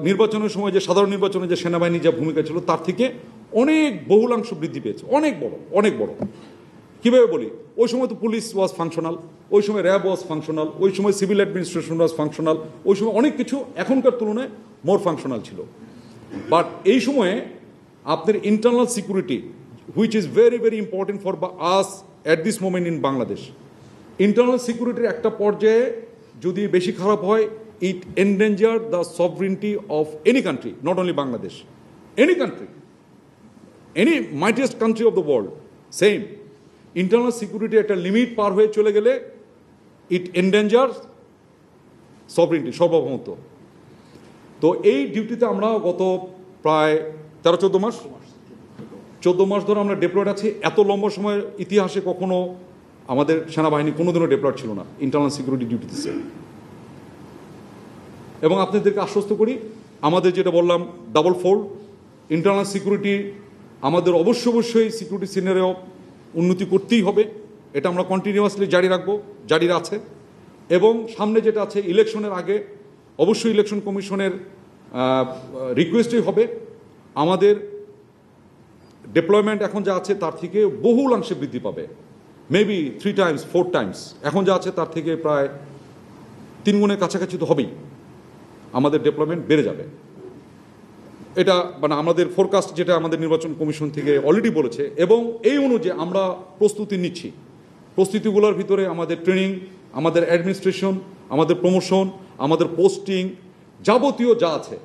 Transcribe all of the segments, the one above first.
নির্বাচনের সময় যে সাধারণ নির্বাচনে যে সেনাবাহিনী যা ভূমিকা ছিল তার থেকে অনেক বহুলাংশ বৃদ্ধি পেয়েছে, অনেক বড়। কীভাবে বলি, ওই সময় তো পুলিশ ওয়াজ ফাংশনাল, ওই সময় র্যাব ওয়াজ ফাংশনাল, ওই সময় সিভিল অ্যাডমিনিস্ট্রেশন ওয়াজ ফাংশনাল, ওই সময় অনেক কিছু এখনকার তুলনায় মোর ফাংশনাল ছিল। বাট এই সময়ে আপনার internal security which is very very important for us at this moment in Bangladesh, internal সিকিউরিটির একটা পর্যায়ে যদি বেশি খারাপ হয়, it endanger the sovereignty of any country, not only Bangladesh, any country, any mightiest country of the world, same. Internal security একটা limit পার হয়ে চলে গেলে it endangers sovereignty সর্বভৌমত্ব। তো এই ডিউটিতে আমরা গত প্রায় 14 মাস ধরে আমরা ডেপ্লয়েড আছি। এত লম্বা সময় ইতিহাসে কখনো আমাদের সেনাবাহিনী কোনোদিনও ডেপ্লয়েড ছিল না ইন্টারনাল সিকিউরিটি ডিউটিতে। এবং আপনাদেরকে আশ্বস্ত করি, আমাদের যেটা বললাম ডাবল ফোল্ড ইন্টারনাল সিকিউরিটি, আমাদের অবশ্যই সিকিউরিটি সিনারিও উন্নতি করতেই হবে। এটা আমরা কন্টিনিউয়াসলি জারি আছে। এবং সামনে যেটা আছে ইলেকশনের আগে অবশ্যই ইলেকশন কমিশনের রিকোয়েস্টই হবে আমাদের ডিপ্লয়মেন্ট এখন যা আছে তার থেকে বহুলাংশে বৃদ্ধি পাবে, মেবি 3 times 4 times। এখন যা আছে তার থেকে প্রায় 3 গুণের কাছাকাছি তো হবেই, আমাদের ডেভেলপমেন্ট বেড়ে যাবে। এটা মানে আমাদের ফোরকাস্ট যেটা আমাদের নির্বাচন কমিশন থেকে অলরেডি বলেছে, এবং এই অনুযায়ী আমরা প্রস্তুতি নিচ্ছি। প্রস্তুতিগুলোর ভিতরে আমাদের ট্রেনিং, আমাদের অ্যাডমিনিস্ট্রেশন, আমাদের প্রমোশন, আমাদের পোস্টিং, যাবতীয় যা আছে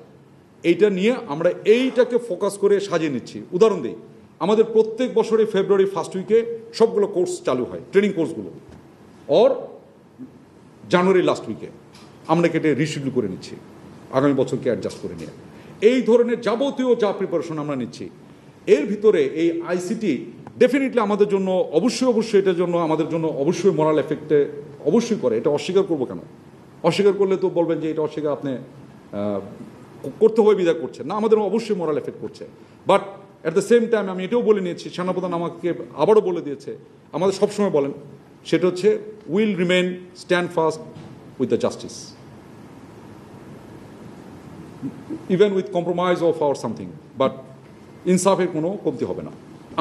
এইটা নিয়ে আমরা এইটাকে ফোকাস করে সাজিয়ে নিচ্ছি। উদাহরণ দিই, আমাদের প্রত্যেক বছরে ফেব্রুয়ারি ফার্স্ট উইকে সবগুলো কোর্স চালু হয়, ট্রেনিং কোর্সগুলো, অর জানুয়ারি লাস্ট উইকে আমরা কেটে রিশিডিউল করে নিচ্ছি আগামী বছরকে অ্যাডজাস্ট করে নিয়ে। এই ধরনের যাবতীয় যা প্রিপারেশন আমরা নিচ্ছি, এর ভিতরে এই আইসিটি ডেফিনেটলি আমাদের জন্য অবশ্যই এটার জন্য আমাদের জন্য অবশ্যই মোরাল এফেক্টে অবশ্যই করে। এটা অস্বীকার করবো কেন? অস্বীকার করলে তো বলবেন যে এটা অস্বীকার আপনি করতে হবে বিদায় করছেন না, আমাদের অবশ্যই মোরাল এফেক্ট করছে। But at the same time আমি এটাও বলে নিয়েছি, সেনাপ্রধান আমাকে আবারও বলে দিয়েছে, আমাদের সবসময় বলেন, সেটা হচ্ছে will remain stand fast with the justice, even with compromise of our something, but ইনসাফের কোনো কমতি হবে না।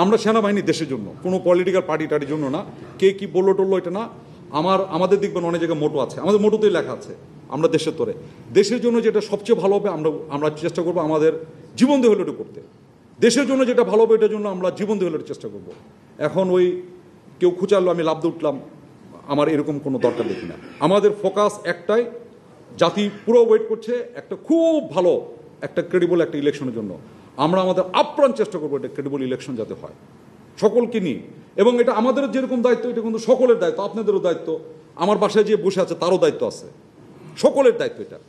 আমরা সেনাবাহিনী দেশের জন্য, কোনো পলিটিক্যাল পার্টির জন্য না। কে কি বললো টললো এটা না। আমাদের দেখবেন অনেক জায়গায় মোটো আছে, আমাদের মোটোতেই লেখা আছে আমরা দেশের তরে, দেশের জন্য যেটা সবচেয়ে ভালো হবে আমরা চেষ্টা করবো আমাদের জীবন দিয়ে হলে এটা করতে। দেশের জন্য যেটা ভালো হবে এটার জন্য আমরা জীবন দিয়ে হলে চেষ্টা করবো। এখন ওই কেউ খুঁচালো আমি লাভ দিয়ে উঠলাম, আমার এরকম কোনো দরকার দেখি না। আমাদের ফোকাস একটাই, জাতি পুরো ওয়েট করছে একটা খুব ভালো একটা ক্রেডিবল একটা ইলেকশনের জন্য। আমরা আমাদের আপ্রাণ চেষ্টা করবো এটা ক্রেডিবল ইলেকশন যাতে হয় সকলকে নিয়ে। এবং এটা আমাদের যেরকম দায়িত্ব, এটা কিন্তু সকলের দায়িত্ব, আপনাদেরও দায়িত্ব, আমার বাসায় যে বসে আছে তারও দায়িত্ব আছে, সকলের দায়িত্ব এটা।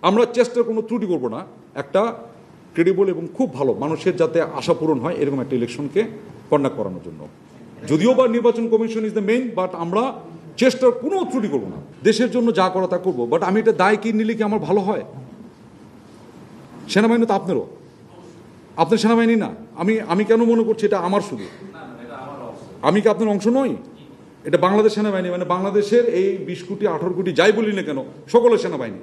আমরা চেষ্টার কোনো ত্রুটি করবো না, একটা ক্রেডিবল এবং খুব ভালো মানুষের যাতে আশা পূরণ হয় এরকম একটা ইলেকশনকে কন্ডাক্ট করানোর জন্য। যদিও বা নির্বাচন commission is the main, but আমরা চেষ্টার কোনো ত্রুটি করবো না, দেশের জন্য যা করা তা করবো। বাট আমি এটা দায় কি নিলে কি আমার ভালো হয়? সেনাবাহিনী তো আপনারও, আপনার সেনাবাহিনী না। আমি কেন মনে করছি এটা আমার শুধু? আমি কি আপনার অংশ নই? এটা বাংলাদেশ সেনাবাহিনী, মানে বাংলাদেশের এই 20 কোটি 18 কোটি যাই বলি না কেন, সকলের সেনাবাহিনী।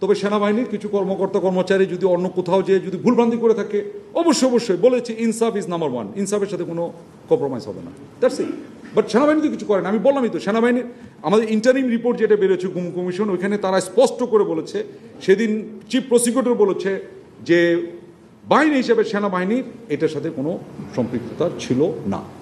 তবে সেনাবাহিনীর কিছু কর্মকর্তা কর্মচারী যদি অন্য কোথাও যেয়ে যদি ভুলভ্রান্তি করে থাকে, অবশ্যই বলেছি ইনসাফ ইজ নাম্বার 1, ইনসাফের সাথে কোনো কম্প্রোমাইজ হবে না, দ্যাটস ইট। বাট সেনাবাহিনী তো কিছু করে না, আমি বললামই তো। সেনাবাহিনীর আমাদের ইন্টারিম রিপোর্ট যেটা বেরোচ্ছে গুম কমিশন, ওইখানে তারা স্পষ্ট করে বলেছে, সেদিন চিফ প্রসিকিউটর বলেছে যে বাহিনী হিসেবে সেনাবাহিনীর এটার সাথে কোনো সম্পৃক্ততা ছিল না।